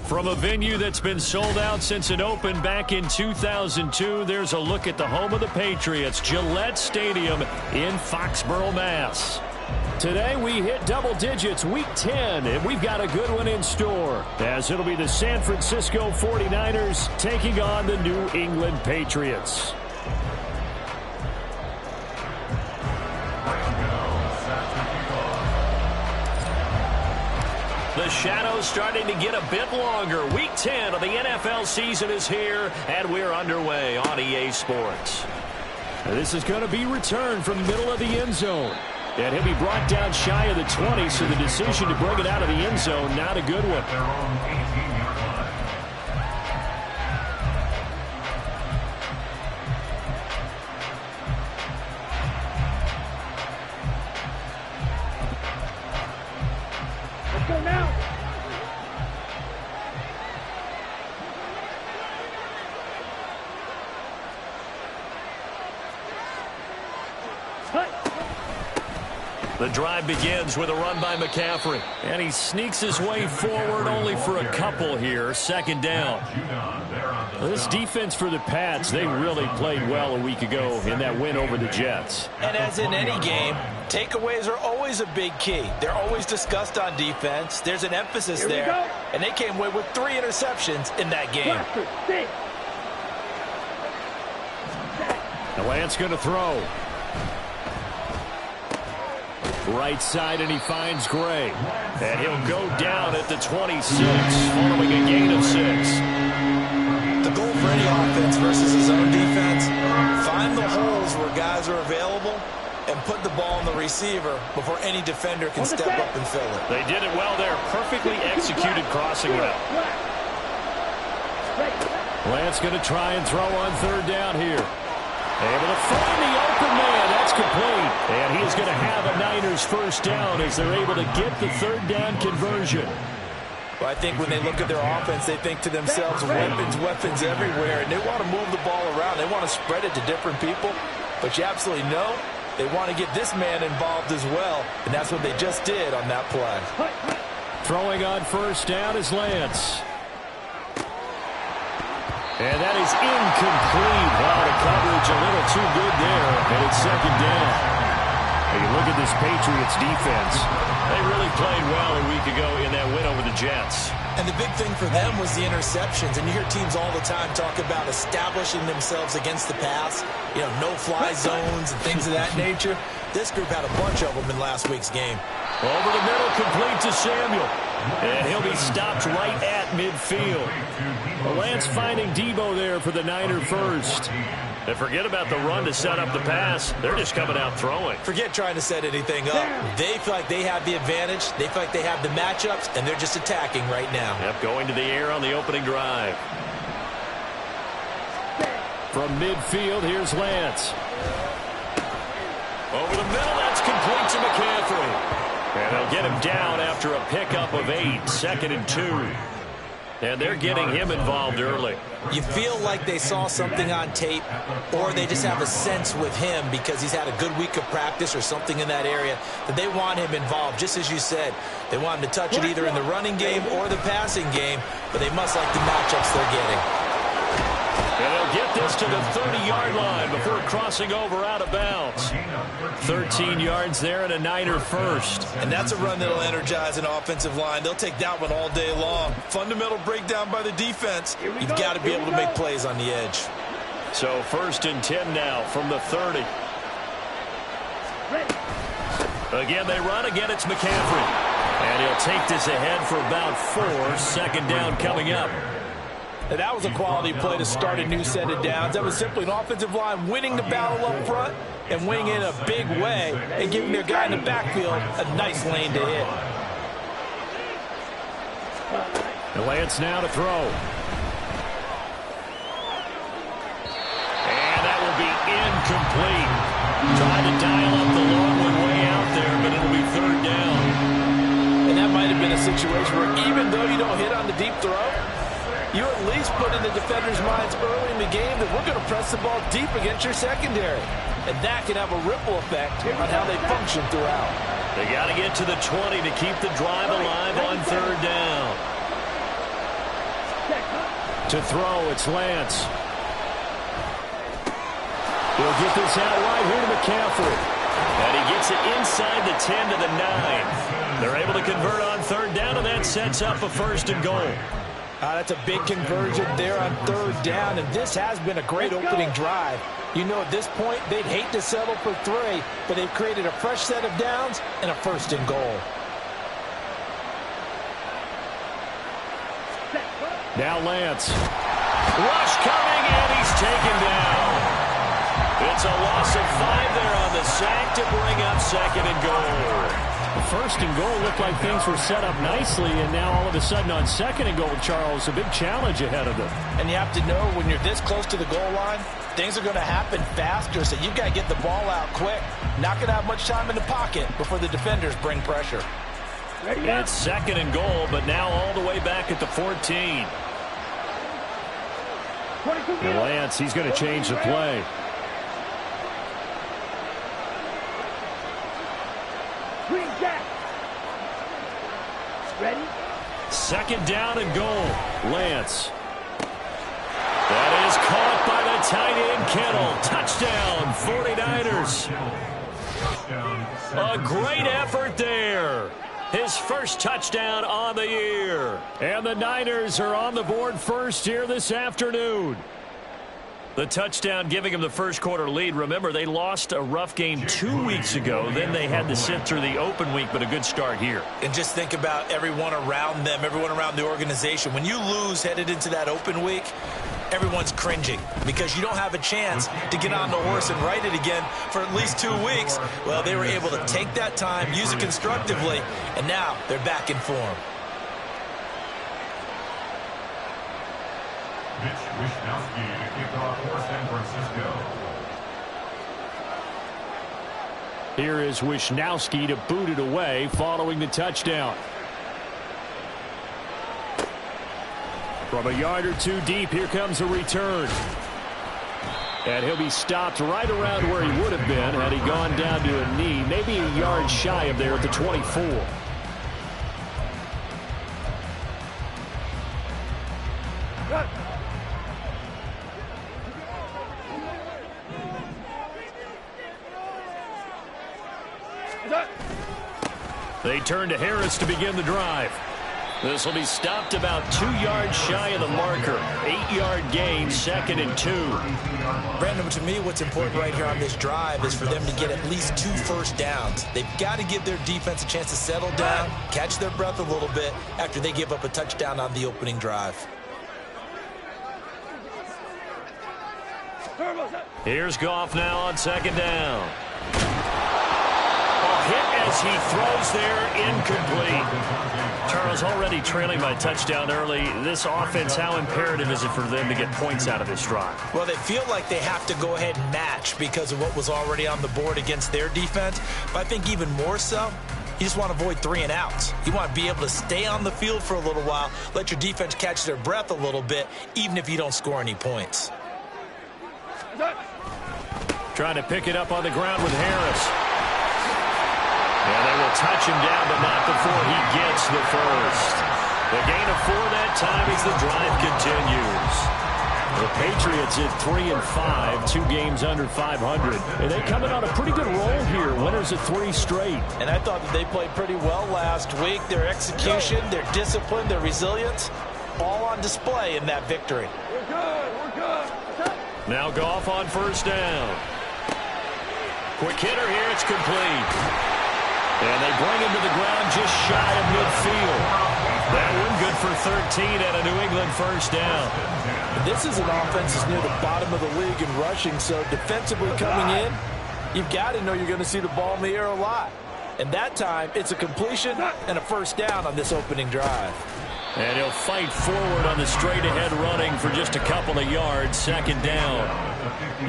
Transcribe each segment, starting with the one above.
From a venue that's been sold out since it opened back in 2002, there's a look at the home of the Patriots, Gillette Stadium in Foxborough, Mass. Today we hit double digits, week 10, and we've got a good one in store, as it'll be the San Francisco 49ers taking on the New England Patriots. The shadow's starting to get a bit longer. Week 10 of the NFL season is here, and we're underway on EA Sports. This is going to be returned from the middle of the end zone. And he'll be brought down shy of the 20, so the decision to bring it out of the end zone, not a good one. Let's go now. The drive begins with a run by McCaffrey. And he sneaks his way forward only for a couple here. Second down. This defense for the Pats, they really played well a week ago in that win over the Jets. And as in any game, takeaways are always a big key. They're always discussed on defense. There's an emphasis there. And they came away with 3 interceptions in that game. The Lance going to throw. Right side, and he finds Gray. And he'll go down at the 26, following a gain of 6. The goal for any offense versus his own defense, find the holes where guys are available and put the ball on the receiver before any defender can step up and fill it. They did it well there. Perfectly executed crossing route. Lance going to try and throw on third down here. Able to find the open man. That's complete. And he's going to have a Niners first down as they're able to get the third down conversion. Well, I think when they look at their offense, they think to themselves, weapons everywhere, and they want to move the ball around. They want to spread it to different people. But you absolutely know they want to get this man involved as well, and that's what they just did on that play. Throwing on first down is Lance. And that is incomplete. Wow, the coverage a little too good there, and it's second down. Hey, you look at this Patriots defense. They really played well a week ago in that win over the Jets. And the big thing for them was the interceptions. And you hear teams all the time talk about establishing themselves against the pass, you know, no-fly zones and things of that nature. This group had a bunch of them in last week's game. Over the middle, complete to Samuel. And he'll be stopped right at midfield. Lance finding Debo there for the Niner first. And forget about the run to set up the pass. They're just coming out throwing. Forget trying to set anything up. They feel like they have the advantage. They feel like they have the matchups, and they're just attacking right now. Yep, going to the air on the opening drive. From midfield, here's Lance. Over the middle, that's complete to McCaffrey. And they'll get him down after a pickup of 8, 2nd and 2. And they're getting him involved early. You feel like they saw something on tape, or they just have a sense with him because he's had a good week of practice or something in that area that they want him involved. Just as you said, they want him to touch it either in the running game or the passing game, but they must like the matchups they're getting. And they'll get this to the 30-yard line before crossing over out of bounds. 13 yards there and a Niner first. And that's a run that'll energize an offensive line. They'll take that one all day long. Fundamental breakdown by the defense. You've got to be able to make plays on the edge. So 1st and 10 now from the 30. Again, they run. Again, it's McCaffrey. And he'll take this ahead for about 4. 2nd down coming up. And that was a quality play to start a new set of downs. That was simply an offensive line winning the battle up front and winning in a big way and giving their guy in the backfield a nice lane to hit. The Lance now to throw. And that will be incomplete. Trying to dial up the long one way out there, but it'll be 3rd down. And that might have been a situation where even though you don't hit on the deep throw, you at least put in the defenders' minds early in the game that we're going to press the ball deep against your secondary. And that can have a ripple effect on how they function throughout. They got to get to the 20 to keep the drive alive on 3rd down. To throw, it's Lance. He'll get this out wide here to McCaffrey. And he gets it inside the 10 to the 9. They're able to convert on third down, and that sets up a first and goal. That's a big conversion there on third down, and this has been a great opening drive. You know, at this point, they'd hate to settle for 3, but they've created a fresh set of downs and a first and goal. Now Lance. Rush coming, and he's taken down. It's a loss of 5 there on the sack to bring up second and goal. First and goal looked like things were set up nicely, and now all of a sudden on second and goal, Charles, a big challenge ahead of them. And you have to know when you're this close to the goal line, things are going to happen faster, so you've got to get the ball out quick. Not going to have much time in the pocket before the defenders bring pressure. It's second and goal, but now all the way back at the 14. And Lance, he's going to change the play. Ready? Second down and goal. Lance. That is caught by the tight end, Kittle. Touchdown, 49ers. A great effort there. His first touchdown on the year. And the Niners are on the board first here this afternoon. The touchdown giving them the first quarter lead. Remember, they lost a rough game 2 weeks ago. Then they had to sit through the open week, but a good start here. And just think about everyone around them, everyone around the organization. When you lose headed into that open week, everyone's cringing because you don't have a chance to get on the horse and ride it again for at least 2 weeks. Well, they were able to take that time, use it constructively, and now they're back in form. Here is Wishnowsky to boot it away following the touchdown. From a yard or two deep, here comes a return. And he'll be stopped right around where he would have been had he gone down to a knee, maybe a yard shy of there at the 24. They turn to Harris to begin the drive. This will be stopped about 2 yards shy of the marker. 8-yard gain, second and 2. Brandon, to me, what's important right here on this drive is for them to get at least 2 first downs. They've got to give their defense a chance to settle down, catch their breath a little bit after they give up a touchdown on the opening drive. Here's Goff now on second down. Hit as he throws there, incomplete. Charles already trailing by touchdown early. This offense, how imperative is it for them to get points out of this drive? Well, they feel like they have to go ahead and match because of what was already on the board against their defense. But I think even more so, you just want to avoid 3 and outs. You want to be able to stay on the field for a little while, let your defense catch their breath a little bit, even if you don't score any points. Trying to pick it up on the ground with Harris. And they will touch him down, but not before he gets the first. The gain of 4 that time as the drive continues. The Patriots at 3-5, 2 games under 500. And they coming on a pretty good roll here. Winners of 3 straight. And I thought that they played pretty well last week. Their execution, their discipline, their resilience, all on display in that victory. We're good. Now Goff on first down. Quick hitter here, it's complete. And they bring him to the ground just shy of midfield. That one good for 13 and a New England first down. This is an offense that's near the bottom of the league in rushing, so defensively coming in, you've got to know you're going to see the ball in the air a lot. And that time, it's a completion and a first down on this opening drive. And he'll fight forward on the straight-ahead running for just a couple of yards, second down.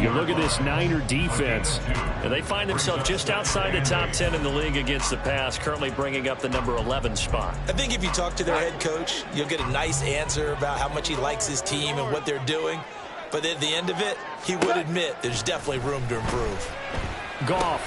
You look at this Niner defense, and they find themselves just outside the top 10 in the league against the pass, currently bringing up the number 11 spot. I think if you talk to their head coach, you'll get a nice answer about how much he likes his team and what they're doing. But at the end of it, he would admit there's definitely room to improve. Goff.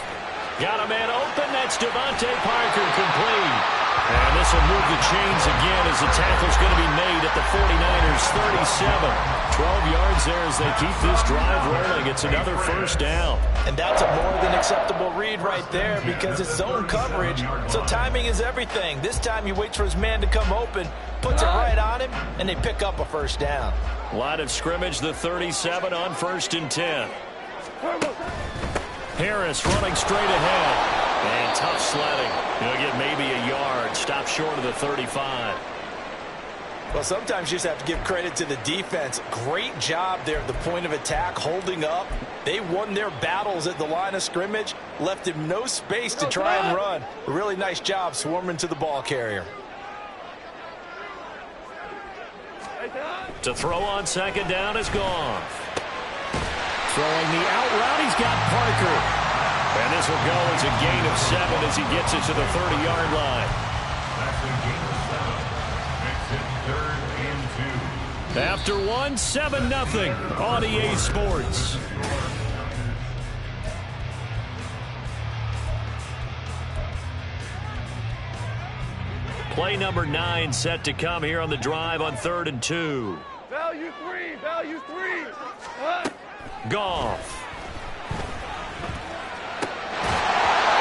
Got a man open. That's Devontae Parker, complete. And this will move the chains again as the tackle's going to be made at the 49ers 37. 12 yards there as they keep this drive rolling. It's another first down. And that's a more than acceptable read right there because it's zone coverage, so timing is everything. This time he waits for his man to come open, puts it right on him, and they pick up a first down. Line of scrimmage, the 37 on 1st and 10. Harris running straight ahead. And tough sledding. He'll get maybe a yard. Stop short of the 35. Well, sometimes you just have to give credit to the defense. Great job there at the point of attack, holding up. They won their battles at the line of scrimmage, left him no space to try and run. A really nice job swarming to the ball carrier. To throw on 2nd down is gone. Throwing the out route, he's got Parker. And this will go as a gain of 7 as he gets it to the 30-yard line. That's a gain of 7. Makes it 3rd and 2. After 1, 7-0 on EA Sports. Play number 9 set to come here on the drive on 3rd and 2. Value 3. Value 3. Goff.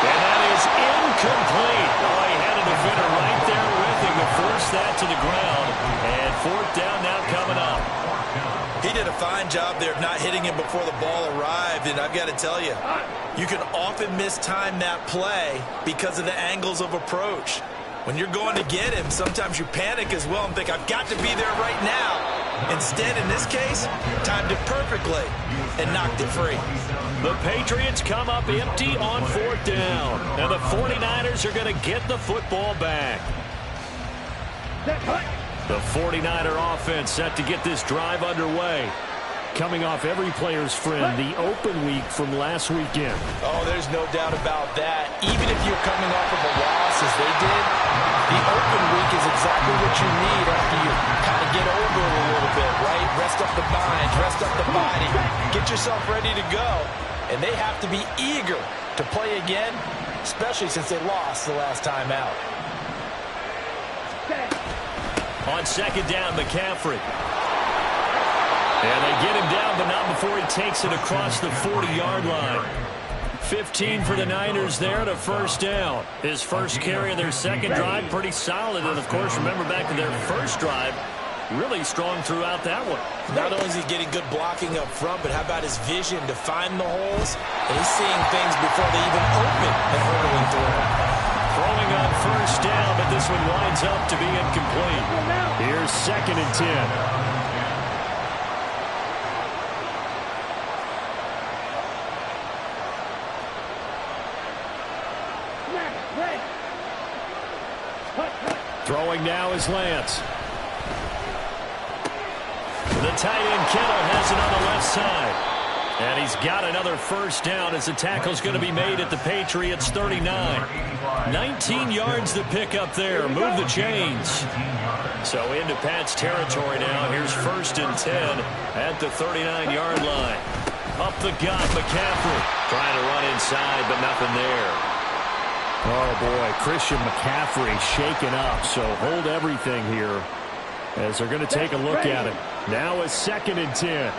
And that is incomplete. Oh, he had a defender right there with him to force that to the ground. And 4th down now coming up. He did a fine job there of not hitting him before the ball arrived, and I've got to tell you, you can often mistime that play because of the angles of approach. When you're going to get him, sometimes you panic as well and think, I've got to be there right now. Instead, in this case, timed it perfectly and knocked it free. The Patriots come up empty on 4th down. And the 49ers are going to get the football back. The 49er offense set to get this drive underway. Coming off every player's friend, the open week from last weekend. Oh, there's no doubt about that. Even if you're coming off of a loss as they did, the open week is exactly what you need after you kind of get over it a little bit, right? Rest up the mind, rest up the body, get yourself ready to go. And they have to be eager to play again, especially since they lost the last time out. On 2nd down, McCaffrey. And they get him down, but not before he takes it across the 40-yard line. 15 for the Niners there to 1st down. His first carry of their 2nd drive, pretty solid. And, of course, remember back to their 1st drive, really strong throughout that one. Not only is he getting good blocking up front, but how about his vision to find the holes? And he's seeing things before they even open and hurtling through them. Throwing on 1st down, but this one winds up to be incomplete. Here's 2nd and 10. Throwing now is Lance. The tight end Kittle has it on the left side. And he's got another 1st down as the tackle's going to be made at the Patriots 39. 19 yards to pick up there. Move the chains. So into Pat's territory now. Here's 1st and 10 at the 39-yard line. Up the gut, McCaffrey. Trying to run inside, but nothing there. Oh, boy, Christian McCaffrey shaken up, so hold everything here as they're going to take a look at it. Now it's 2nd and 10.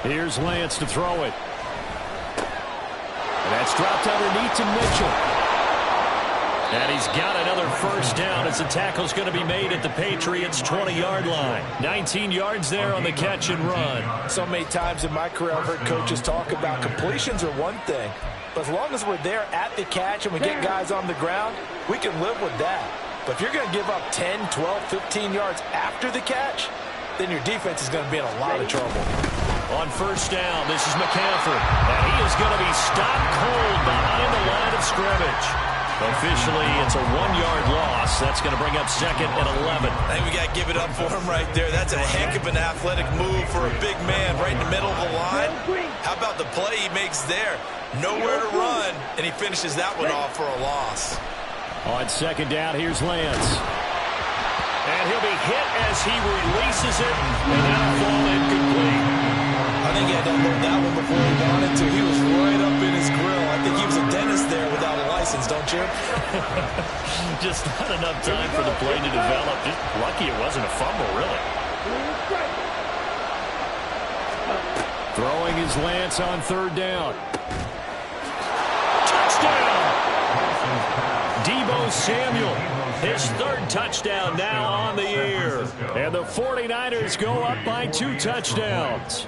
Here's Lance to throw it. And that's dropped underneath to Mitchell. And he's got another 1st down as the tackle's going to be made at the Patriots' 20-yard line. 19 yards there on the catch and run. So many times in my career I've heard coaches talk about completions are one thing, but as long as we're there at the catch and we get guys on the ground, we can live with that. But if you're going to give up 10, 12, 15 yards after the catch, then your defense is going to be in a lot of trouble. On 1st down, this is McCaffrey. And he is going to be stopped cold behind the line of scrimmage. Officially, it's a 1-yard loss. That's going to bring up 2nd and 11. I think we got to give it up for him right there. That's a heck of an athletic move for a big man right in the middle of the line. How about the play he makes there? Nowhere to run, and he finishes that one off for a loss. On 2nd down, here's Lance. And he'll be hit as he releases it, and that'll fall incomplete. I think he had to unload that one before he wanted to. He was lessons, don't you? Just not enough time for the play to develop. Just lucky it wasn't a fumble, really. Throwing his Lance on third down. Touchdown! Deebo Samuel, his third touchdown now on the year. And the 49ers go up by 2 touchdowns.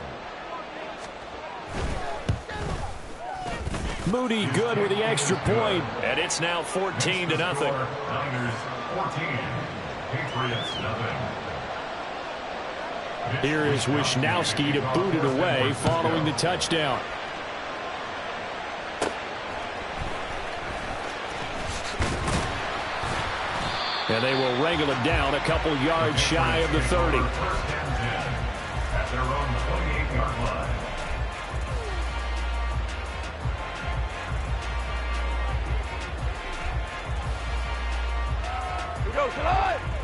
Moody good with the extra point, and it's now 14-0. Niners 14, Patriots nothing. Here is Wisnowski to boot it away following the touchdown. And they will wrangle it down a couple yards shy of the 30. First and 10 at their own 28-yard line.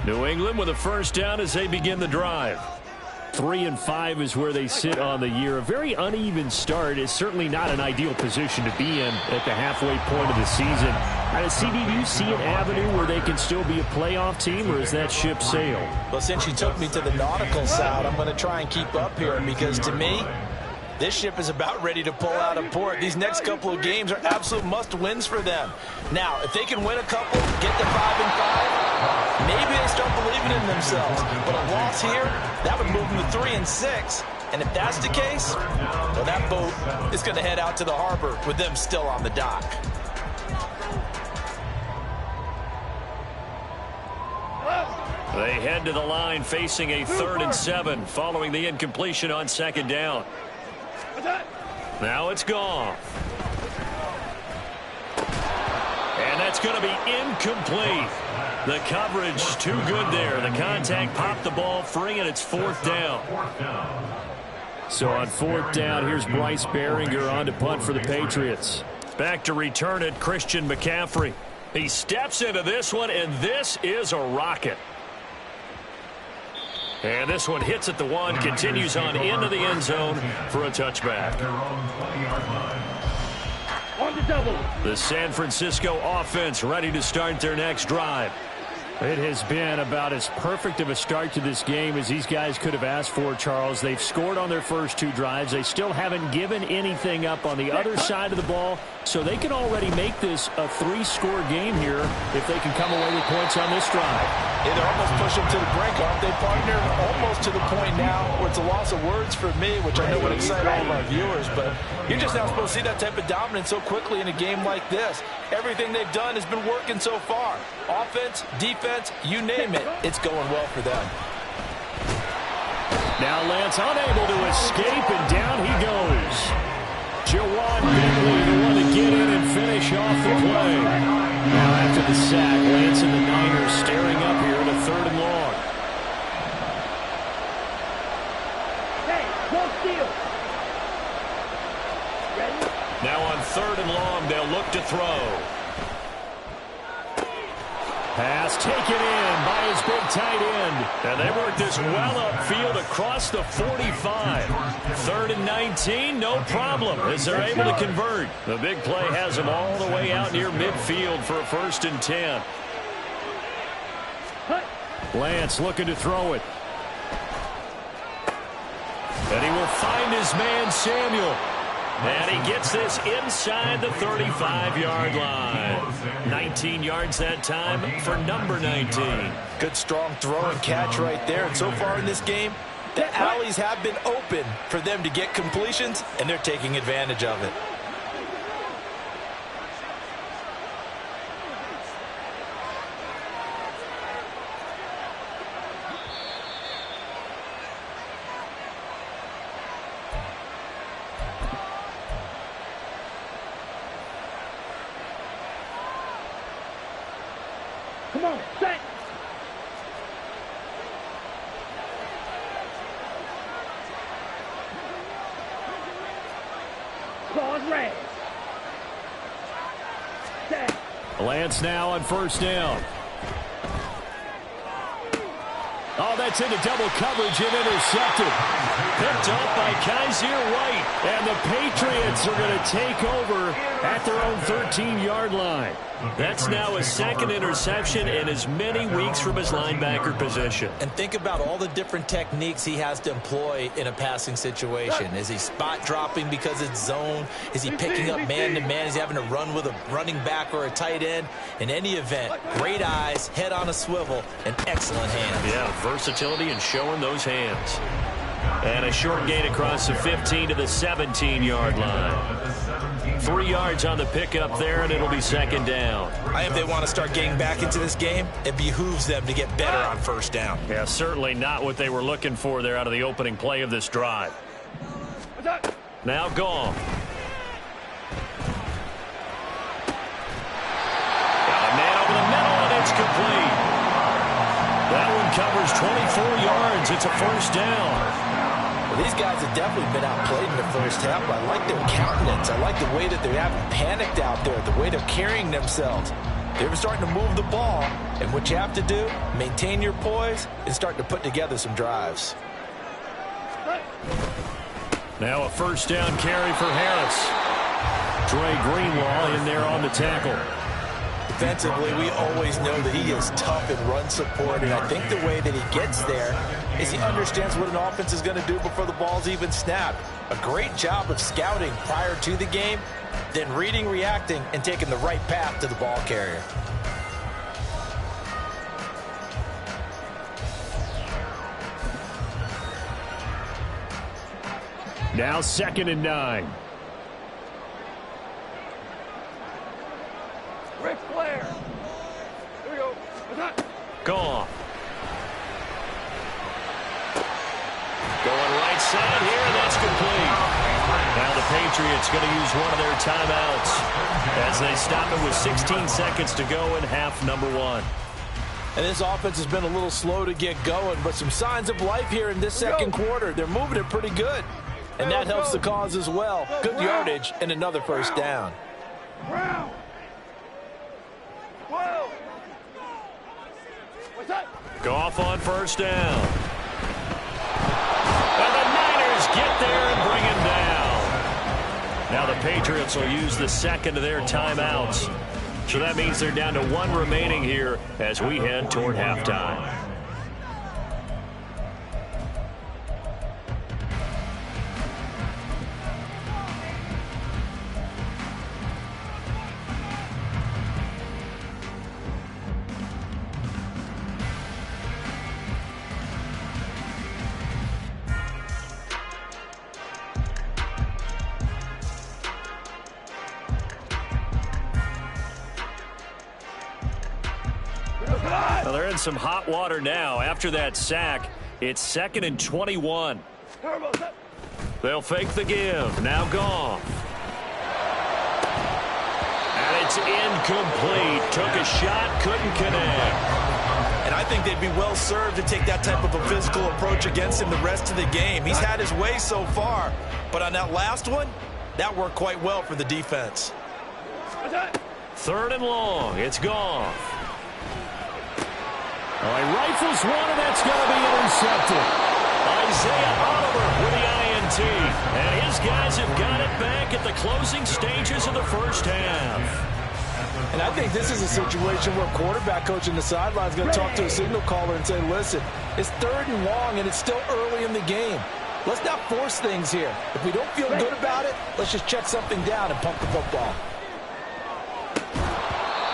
New England with a first down as they begin the drive. 3-5 is where they sit on the year. A very uneven start is certainly not an ideal position to be in at the halfway point of the season. CD, do you see an avenue where they can still be a playoff team, or is that ship sailed? Well, since you took me to the nautical side, I'm going to try and keep up here because to me, this ship is about ready to pull out of port. These next couple of games are absolute must-wins for them. Now, if they can win a couple, get to 5-5, maybe they start believing in themselves. But a loss here, that would move them to 3-6. And if that's the case, well, that boat is going to head out to the harbor with them still on the dock. They head to the line facing a 3rd and 7 following the incompletion on second down. Now it's gone. And that's going to be incomplete. The coverage too good there. The contact popped the ball free, and it's 4th down. So on 4th down, here's Bryce Behringer on to punt for the Patriots. Back to return it, Christian McCaffrey. He steps into this one, and this is a rocket. And this one hits at the 1, continues on into the end zone for a touchback. On the double. The San Francisco offense ready to start their next drive. It has been about as perfect of a start to this game as these guys could have asked for, Charles. They've scored on their first 2 drives. They still haven't given anything up on the other side of the ball, so they can already make this a 3-score game here if they can come away with points on this drive. Yeah, they're almost pushing to the brink, aren't they, partner? Almost to the point now where it's a loss of words for me, which I know would excite all of our viewers, but you're just not supposed to see that type of dominance so quickly in a game like this. Everything they've done has been working so far. Offense, defense, you name it, it's going well for them. Now Lance unable to escape, and down he goes. Jawan Bentley, the one to get in and finish off the play. Now after the sack, Lance and the Niners staring up here at a 3rd and long. Hey, don't steal. Ready? Now on 3rd and long, they'll look to throw. Pass taken in by his big tight end. And they work this well upfield across the 45. 3rd and 19, no problem as they're able to convert. The big play has them all the way out near midfield for a 1st and 10. Lance looking to throw it. And he will find his man Samuel. And he gets this inside the 35-yard line. 19 yards that time for number 19. Good, strong throw and catch right there. And so far in this game, the alleys have been open for them to get completions, and they're taking advantage of it. Come on, set. Claws red. Set. Lance now on 1st down. Oh, that's into double coverage and intercepted. Picked up by Kaiser White. And the Patriots are going to take over at their own 13-yard line. That's now his second interception in as many weeks from his linebacker position. And think about all the different techniques he has to employ in a passing situation. Is he spot dropping because it's zone? Is he picking up man-to-man? Is he having to run with a running back or a tight end? In any event, great eyes, head on a swivel, and excellent hands. Yeah, versatility and showing those hands. And a short gain across the 15 to the 17-yard line. 3 yards on the pickup there, and it'll be second down. If they want to start getting back into this game, it behooves them to get better on first down. Yeah, certainly not what they were looking for there out of the opening play of this drive. Now gone. Got a man over the middle, and it's complete. That one covers 24 yards. It's a first down. Well, these guys have definitely been outplayed in the first half, but I like their countenance. I like the way that they haven't panicked out there, the way they're carrying themselves. They're starting to move the ball, and what you have to do, maintain your poise and start to put together some drives. Now a first down carry for Harris. Dre Greenlaw in there on the tackle. Defensively, we always know that he is tough in run support, and I think the way that he gets there is he understands what an offense is going to do before the ball's even snapped. A great job of scouting prior to the game, then reading, reacting, and taking the right path to the ball carrier. Now 2nd and 9. Ric Flair. Here we go. Gone. Going right side here, and that's complete. Now the Patriots going to use one of their timeouts as they stop it with 16 seconds to go in half number 1. And this offense has been a little slow to get going, but some signs of life here in this second quarter. They're moving it pretty good, and that helps the cause as well. Good yardage and another first down. Brown. 12. What's that? Goff on first down. And the Niners get there and bring him down. Now the Patriots will use the second of their timeouts. So that means they're down to 1 remaining here as we head toward halftime. Well, they're in some hot water now. After that sack, it's 2nd and 21. They'll fake the give. Now Goff. And it's incomplete. Took a shot, couldn't connect. And I think they'd be well served to take that type of a physical approach against him the rest of the game. He's had his way so far, but on that last one, that worked quite well for the defense. 3rd and long. It's Goff. Oh, he rifles one, and that's going to be intercepted. Isaiah Oliver with the INT. And his guys have got it back at the closing stages of the first half. And I think this is a situation where quarterback coach in the sideline is going to talk to a signal caller and say, listen, it's 3rd and long, and it's still early in the game. Let's not force things here. If we don't feel good about it, let's just check something down and pump the football.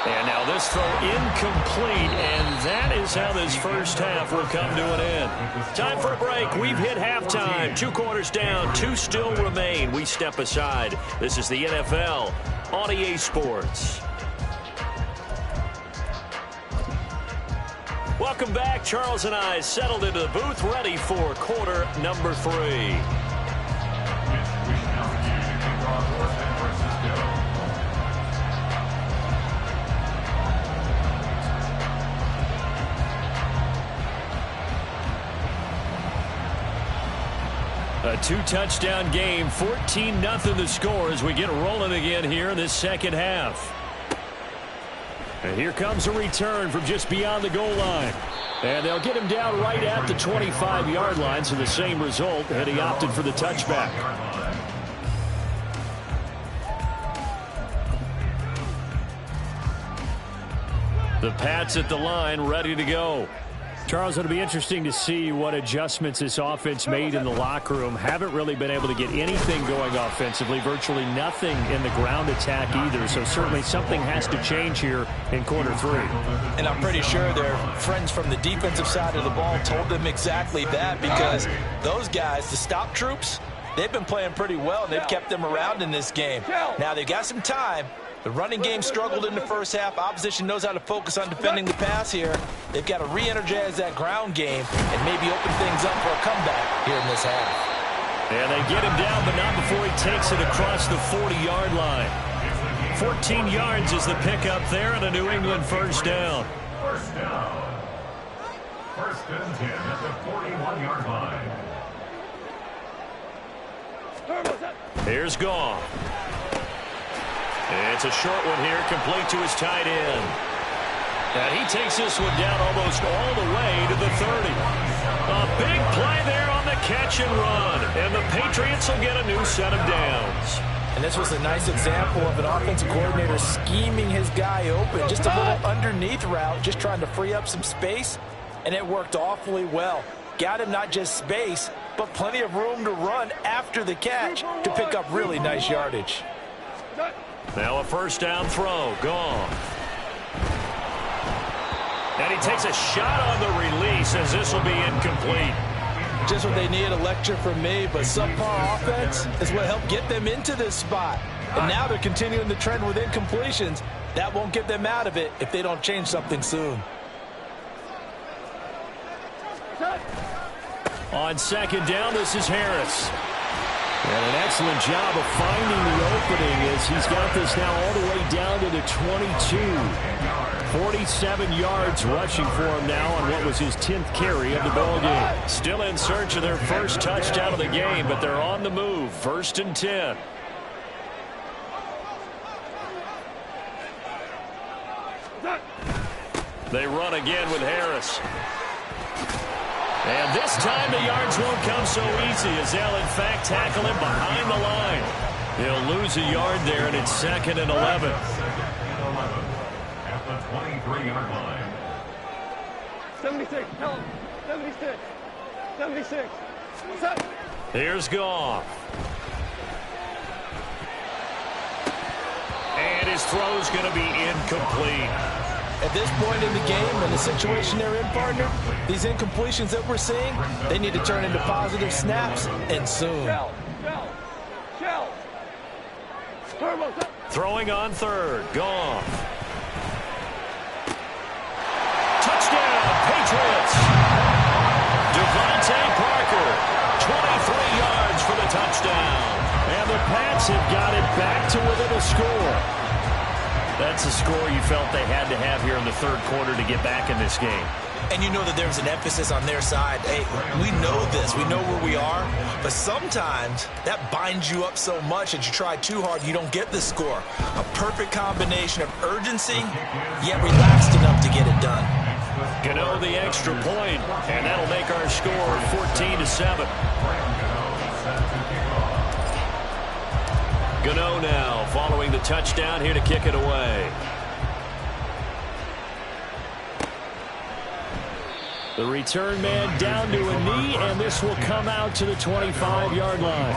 And now this throw incomplete, and that is how this first half will come to an end. Time for a break. We've hit halftime. 2 quarters down, 2 still remain. We step aside. This is the NFL on EA Sports. Welcome back. Charles and I settled into the booth, ready for quarter number 3. A 2-touchdown game, 14-0 the score as we get rolling again here in this second half. And here comes a return from just beyond the goal line. And they'll get him down right at the 25-yard line, so the same result, and he opted for the touchback. The Pats at the line, ready to go. Charles, it'll be interesting to see what adjustments this offense made in the locker room. Haven't really been able to get anything going offensively, virtually nothing in the ground attack either. So certainly something has to change here in quarter 3. And I'm pretty sure their friends from the defensive side of the ball told them exactly that, because those guys, the stop troops, they've been playing pretty well, and they've kept them around in this game. Now they've got some time. The running game struggled in the first half. Opposition knows how to focus on defending the pass here. They've got to re-energize that ground game and maybe open things up for a comeback here in this half. And they get him down, but not before he takes it across the 40-yard line. 14 yards is the pickup there, and a New England first down. First down. First and 10 at the 41-yard line. Here's Goff. It's a short one here, complete to his tight end. And he takes this one down almost all the way to the 30. A big play there on the catch and run. And the Patriots will get a new set of downs. And this was a nice example of an offensive coordinator scheming his guy open. Just a little underneath route, just trying to free up some space. And it worked awfully well. Got him not just space, but plenty of room to run after the catch to pick up really nice yardage. Now a first down throw. Gone. And he takes a shot on the release as this will be incomplete. Just what they need, a lecture from me, but subpar offense is what helped get them into this spot. And now they're continuing the trend with incompletions. That won't get them out of it if they don't change something soon. On second down, this is Harris. And an excellent job of finding the opening as he's got this now all the way down to the 22. 47 yards rushing for him now on what was his 10th carry of the ball game. Still in search of their first touchdown of the game, but they're on the move. First and 10. They run again with Harris. And this time the yards won't come so easy as they'll in fact tackle him behind the line. He'll lose a yard there, and it's second and 11. At the 23-yard line. 76, tell him. 76. 76. What's up? Here's Goff. And his throw's going to be incomplete. At this point in the game and the situation they're in, partner, these incompletions that we're seeing, they need to turn into positive snaps, and soon. Shell. Throwing on third. Goff. Touchdown, Patriots. Devontae Parker, 23 yards for the touchdown. And the Pats have got it back to within a score. That's a score you felt they had to have here in the third quarter to get back in this game. And you know that there's an emphasis on their side. Hey, we know this. We know where we are. But sometimes that binds you up so much that you try too hard, you don't get the score. A perfect combination of urgency, yet relaxed enough to get it done. Gano the extra point, and that'll make our score 14-7. Gano now following the touchdown here to kick it away. The return man down to a knee, and this will come out to the 25-yard line.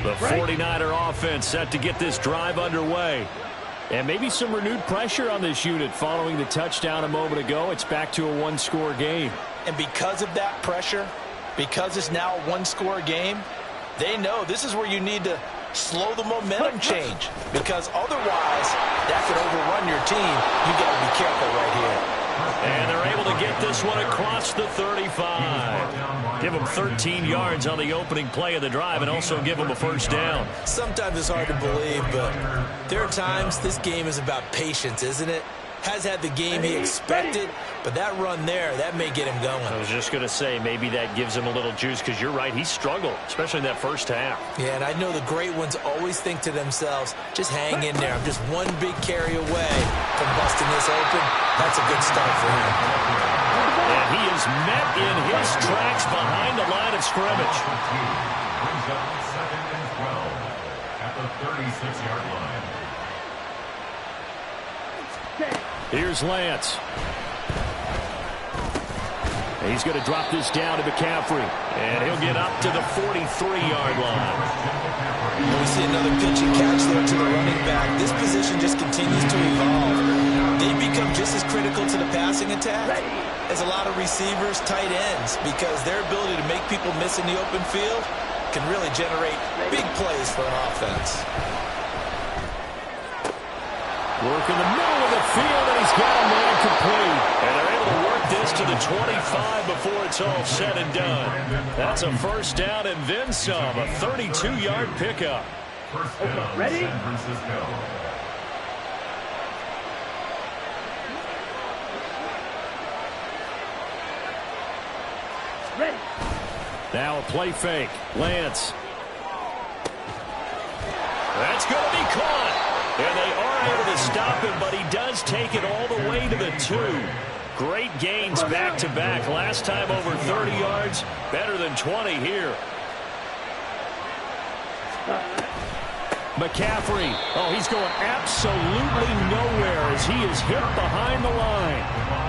The 49er offense set to get this drive underway. And maybe some renewed pressure on this unit following the touchdown a moment ago. It's back to a one-score game. And because of that pressure, because it's now a one-score game, they know this is where you need to slow the momentum change. Because otherwise, that could overrun your team. You got to be careful right here. And they're able to get this one across the 35. Give them 13 yards on the opening play of the drive and also give them a first down. Sometimes it's hard to believe, but there are times this game is about patience, isn't it? has had the game he expected, but that run there, that may get him going. I was just going to say, maybe that gives him a little juice, because you're right, he struggled, especially in that first half. Yeah, and I know the great ones always think to themselves, just hang in there. I'm just one big carry away from busting this open. That's a good start for him. And he is met in his tracks behind the line of scrimmage. Brings up 2nd and 12 at the 36-yard line. Here's Lance. He's going to drop this down to McCaffrey. And he'll get up to the 43-yard line. We see another pitch and catch there to the running back. This position just continues to evolve. They become just as critical to the passing attack as a lot of receivers, tight ends, because their ability to make people miss in the open field can really generate big plays for an offense. Work in the middle of the field, and he's got a man complete. And they're able to work this to the 25 before it's all said and done. That's a first down and then some, a 32-yard pickup. First down, ready? San Francisco. Ready. Now a play fake. Lance. That's going to be caught. And they are able to stop him, but he does take it all the way to the 2. Great gains back-to-back. Last time over 30 yards, better than 20 here. McCaffrey. Oh, he's going absolutely nowhere as he is hit behind the line.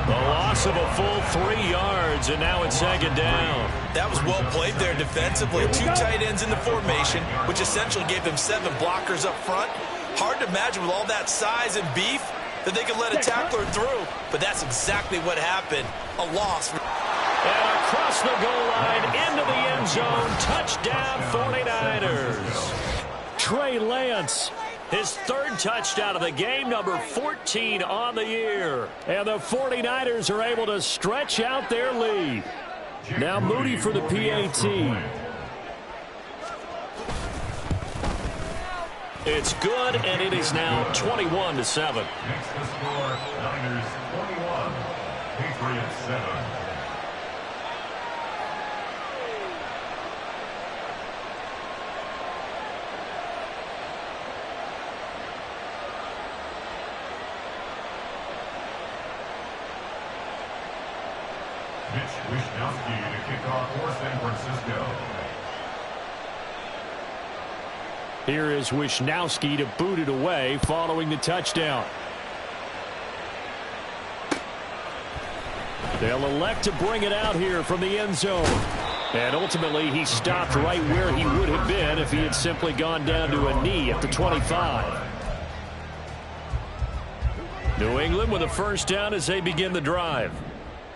The loss of a full 3 yards, and now it's 2nd down. That was well played there defensively. 2 tight ends in the formation, which essentially gave them 7 blockers up front. Hard to imagine with all that size and beef that they could let a tackler through, but that's exactly what happened. A loss. And across the goal line, into the end zone, touchdown 49ers. Trey Lance, his 3rd touchdown of the game, number 14 on the year. And the 49ers are able to stretch out their lead. Now Moody for the PAT. It's good, and it is now 21-7. Next to score, Niners 21, Patriots 7. Mitch Wishnowsky to kick off for San Francisco. Here is Wishnowsky to boot it away following the touchdown. They'll elect to bring it out here from the end zone. And ultimately, he stopped right where he would have been if he had simply gone down to a knee at the 25. New England with a first down as they begin the drive.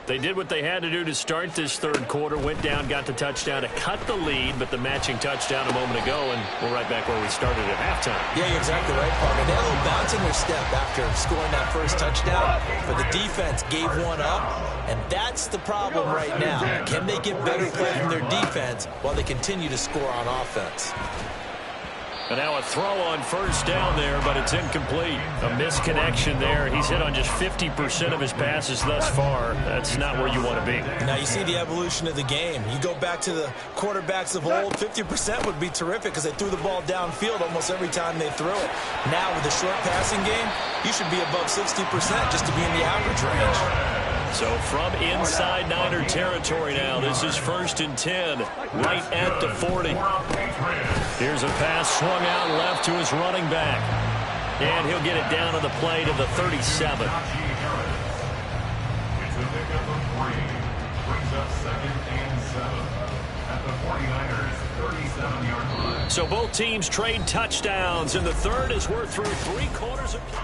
They did what they had to do to start this 3rd quarter, went down, got the touchdown to cut the lead, but the matching touchdown a moment ago, and we're right back where we started at halftime. Yeah, you're exactly right, Parker. They had a little bounce in their step after scoring that first touchdown, but the defense gave one up, and that's the problem right now. Can they get better play from their defense while they continue to score on offense? And now a throw on first down there, but it's incomplete. A misconnection there. He's hit on just 50% of his passes thus far. That's not where you want to be. Now you see the evolution of the game. You go back to the quarterbacks of old, 50% would be terrific because they threw the ball downfield almost every time they threw it. Now with the short passing game, you should be above 60% just to be in the average range. So from inside Niner territory now, this is 1st and 10, right at the 40. Here's a pass swung out left to his running back. And he'll get it down to the play to the 37. It's a pickup of 3. Brings up 2nd and 7 at the 49ers 37-yard line. So both teams trade touchdowns, and the 3rd as we're through 3 quarters of play.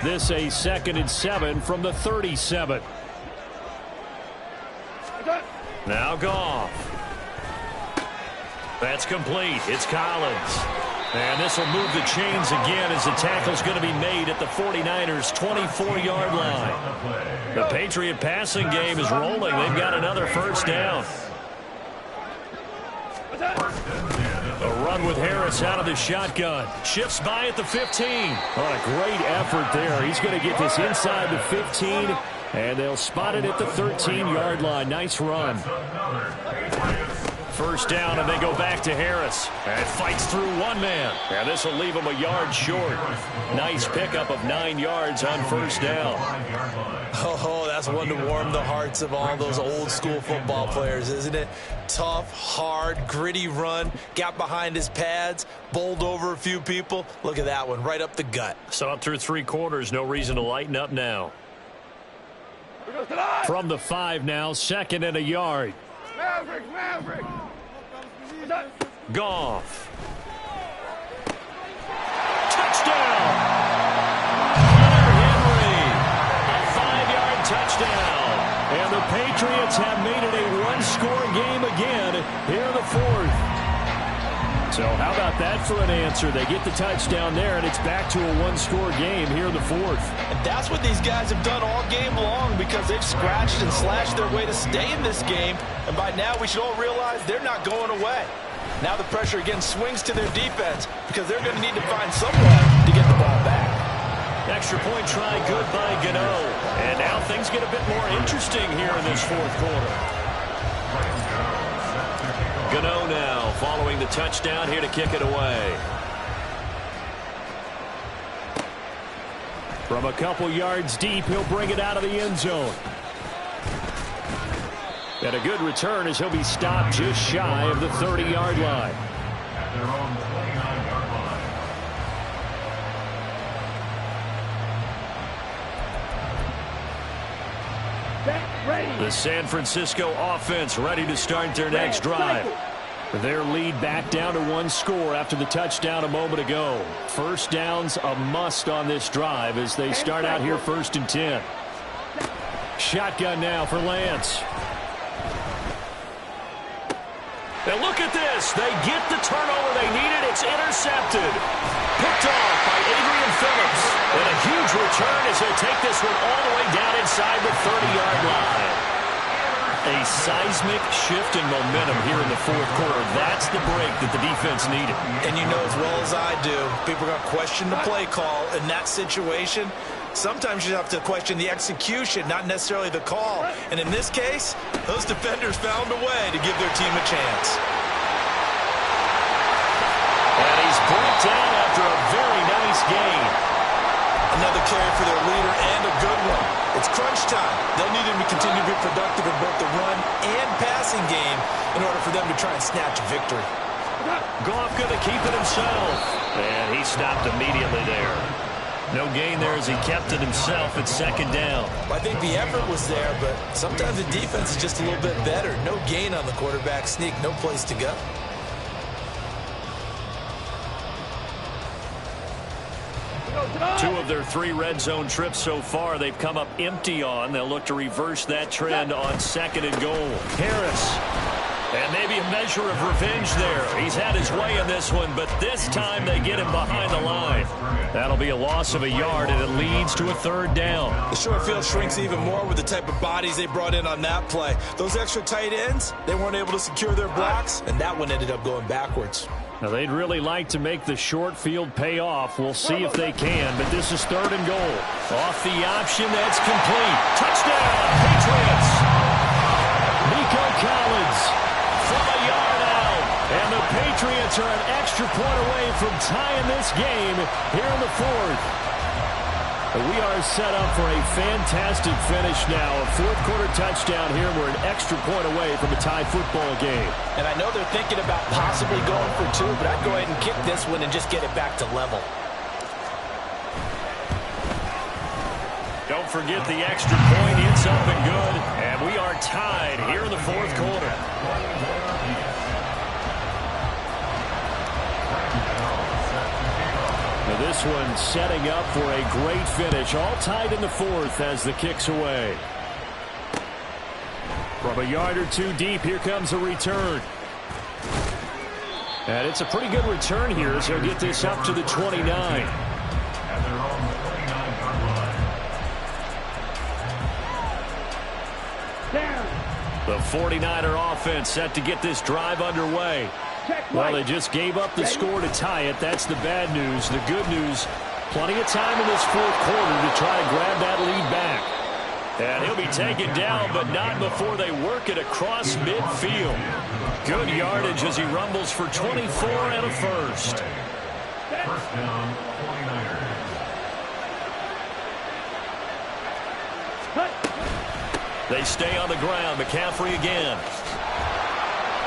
This a 2nd and 7 from the 37. Now Goff. That's complete. It's Collins. And this will move the chains again as the tackle's going to be made at the 49ers' 24-yard line. The Patriot passing game is rolling. They've got another first down. A run with Harris out of the shotgun. Shifts by at the 15. Oh, a great effort there. He's going to get this inside the 15, and they'll spot it at the 13-yard line. Nice run. First down, and they go back to Harris. And fights through one man. And this will leave him a yard short. Nice pickup of 9 yards on first down. Oh, that's one to warm the hearts of all those old-school football players, isn't it? Tough, hard, gritty run. Got behind his pads, bowled over a few people. Look at that one, right up the gut. So up through 3 quarters, no reason to lighten up now. From the 5 now, 2nd and a yard. Maverick. Goff. Touchdown! Hunter Henry. A 5-yard touchdown. And the Patriots have made it a one-score game again here in the 4th. So how about that for an answer? They get the touchdown there, and it's back to a one-score game here in the 4th. And that's what these guys have done all game long because they've scratched and slashed their way to stay in this game. And by now, we should all realize they're not going away. Now the pressure again swings to their defense because they're going to need to find someone to get the ball back. Extra point try good by Gano. And now things get a bit more interesting here in this 4th quarter. Gano now following the touchdown here to kick it away. From a couple yards deep, he'll bring it out of the end zone. And a good return as he'll be stopped just shy of the 30-yard line. At their own 29-yard line. The San Francisco offense ready to start their next drive. Their lead back down to 1 score after the touchdown a moment ago. First down's a must on this drive as they start out here 1st and 10. Shotgun now for Lance. And look at this. They get the turnover they needed. It's intercepted. Picked off by Adrian Phillips. And a huge return as he'll take this one all the way down inside the 30-yard line. A seismic shift in momentum here in the 4th quarter. That's the break that the defense needed. And you know as well as I do, people are going to question the play call in that situation. Sometimes you have to question the execution, not necessarily the call. And in this case, those defenders found a way to give their team a chance. And he's brought down after a very nice gain. Another carry for their leader and a good one. It's crunch time. They'll need him to continue to be productive in both the run and passing game in order for them to try and snatch a victory. Goff going to keep it himself. And he stopped immediately there. No gain there as he kept it himself at 2nd down. Well, I think the effort was there, but sometimes the defense is just a little bit better. No gain on the quarterback sneak, no place to go. Two of their 3 red zone trips so far they've come up empty on. They'll look to reverse that trend on 2nd and goal. Harris. And maybe a measure of revenge there. He's had his way in this one, but this time they get him behind the line. That'll be a loss of a yard, and it leads to a 3rd down. The short field shrinks even more with the type of bodies they brought in on that play. Those extra tight ends, they weren't able to secure their blocks, and that one ended up going backwards. Now, they'd really like to make the short field pay off. We'll see if they can, but this is 3rd and goal. Off the option, that's complete. Touchdown, Patriots! Nico Collins from a yard out. And the Patriots are an extra point away from tying this game here in the 4th. We are set up for a fantastic finish now. A 4th quarter touchdown here. We're an extra point away from a tie football game. And I know they're thinking about possibly going for 2, but I'd go ahead and kick this one and just get it back to level. Don't forget the extra point. It's up and good. And we are tied here in the 4th quarter. Now this one setting up for a great finish. All tied in the 4th as the kick's away. From a yard or 2 deep, here comes a return. And it's a pretty good return here as he'll get this up to the 29. At their own 49-yard line. The 49er offense set to get this drive underway. Well, they just gave up the score to tie it. That's the bad news. The good news, plenty of time in this fourth quarter to try to grab that lead back. And he'll be taken down, but not before they work it across midfield. Good yardage as he rumbles for 24 and a first. First down, 49ers. They stay on the ground. McCaffrey again.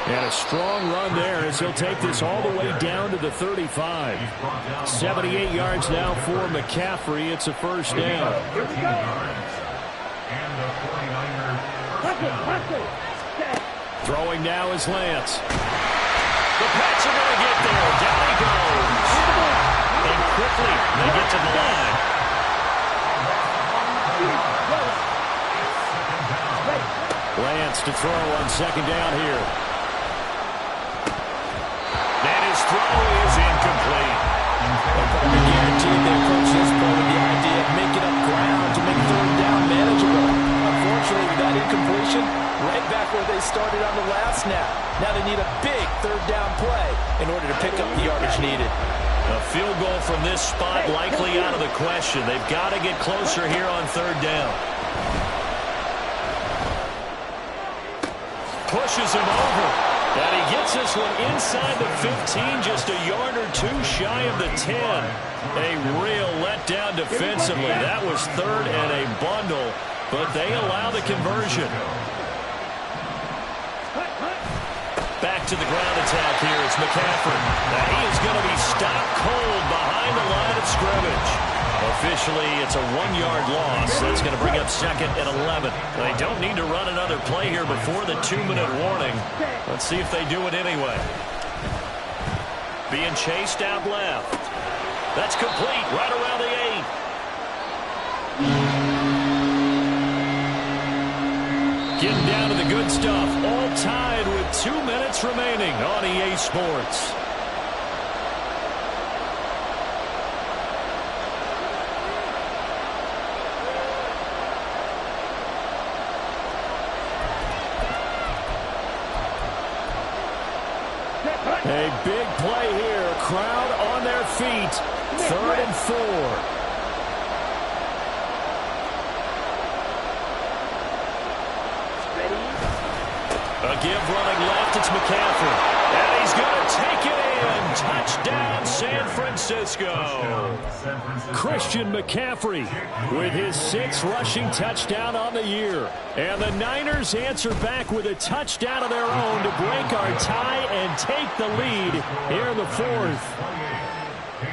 And a strong run there as he'll take this all the way down to the 35. 78 yards now for McCaffrey. It's a first down. And the 49ers first down. Throwing now is Lance. The Pats are going to get there. Down he goes. And quickly they get to the line. Lance to throw on second down here. And his throw is incomplete. Probably guaranteed they approach this point with the idea of making up ground to make third down manageable. Unfortunately, with that incompletion, right back where they started on the last snap. Now they need a big third down play in order to pick up the yardage needed. A field goal from this spot likely out of the question. They've got to get closer here on third down. Pushes him over. And he gets this one inside the 15, just a yard or two shy of the 10. A real letdown defensively. That was third and a bundle, but they allow the conversion. Back to the ground attack here. It's McCaffrey. Now he is going to be stopped cold behind the line of scrimmage. Officially, it's a 1-yard loss. That's going to bring up second and 11. They don't need to run another play here before the 2-minute warning. Let's see if they do it anyway. Being chased out left. That's complete right around the 8. Getting down to the good stuff. All tied with 2 minutes remaining on EA Sports. A big play here. Crowd on their feet. 3rd and 4. A give running left. It's McCaffrey. And he's going to take it in. Touchdown, San Francisco. Christian McCaffrey with his 6th rushing touchdown on the year. And the Niners answer back with a touchdown of their own to break our tie and take the lead here in the 4th.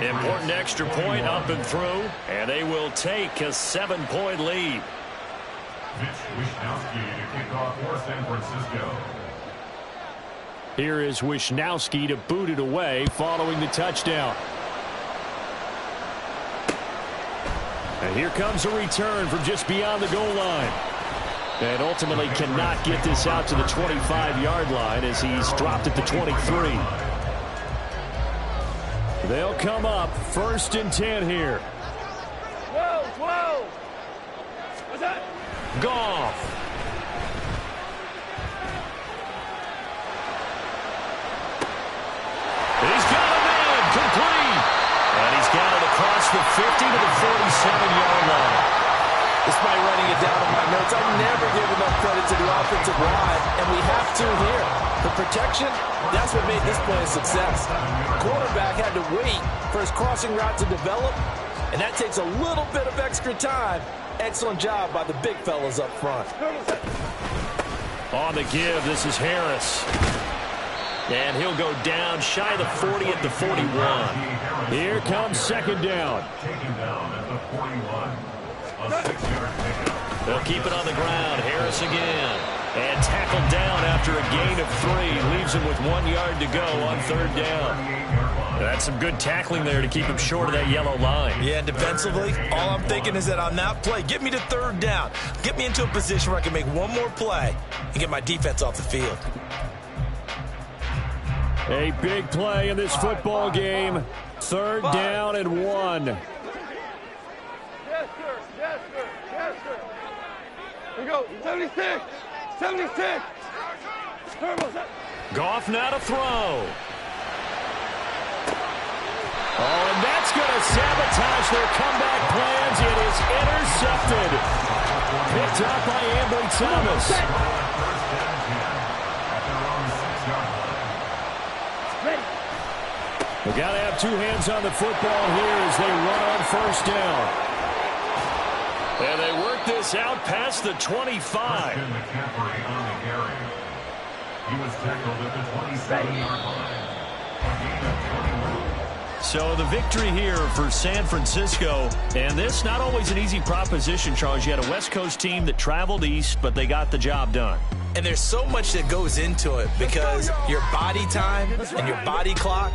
Important extra point up and through, and they will take a 7-point lead. Wishnowski to kick off for San Francisco. Here is Wishnowski to boot it away following the touchdown. And here comes a return from just beyond the goal line. And ultimately cannot get this out to the 25-yard line as he's dropped at the 23. They'll come up 1st and 10 here. Whoa! What's that? Goff. He's got him in. Complete. And he's got it across the 50 to the 47-yard line. Despite writing it down in my notes, I never give enough credit to the offensive line, and we have to here. The protection, that's what made this play a success. The quarterback had to wait for his crossing route to develop, and that takes a little bit of extra time. Excellent job by the big fellas up front. On the give, this is Harris. And he'll go down shy of the 40 at the 41. Here comes second down. Taken down at the 41. A 6-yard pickup. They'll keep it on the ground. Harris again. And tackled down after a gain of 3. Leaves him with 1 yard to go on third down. That's some good tackling there to keep him short of that yellow line. Yeah, and defensively, all I'm thinking is that on that play, get me to third down. Get me into a position where I can make one more play and get my defense off the field. A big play in this football game. 3rd down and 1. Yes, sir. Yes, sir. Yes, sir. Here we go. 76. 76. Turbo. Goff now to throw. Oh, and that's going to sabotage their comeback plans. It is intercepted. Picked up by Ambry Thomas. We got to have 2 hands on the football here as they run on 1st down. And they work this out past the 25. He was tackled at the 27-yard line. A gain of 21. So the victory here for San Francisco. And this not always an easy proposition, Charles. You had a West Coast team that traveled east, but they got the job done. And there's so much that goes into it because your body time and your body clock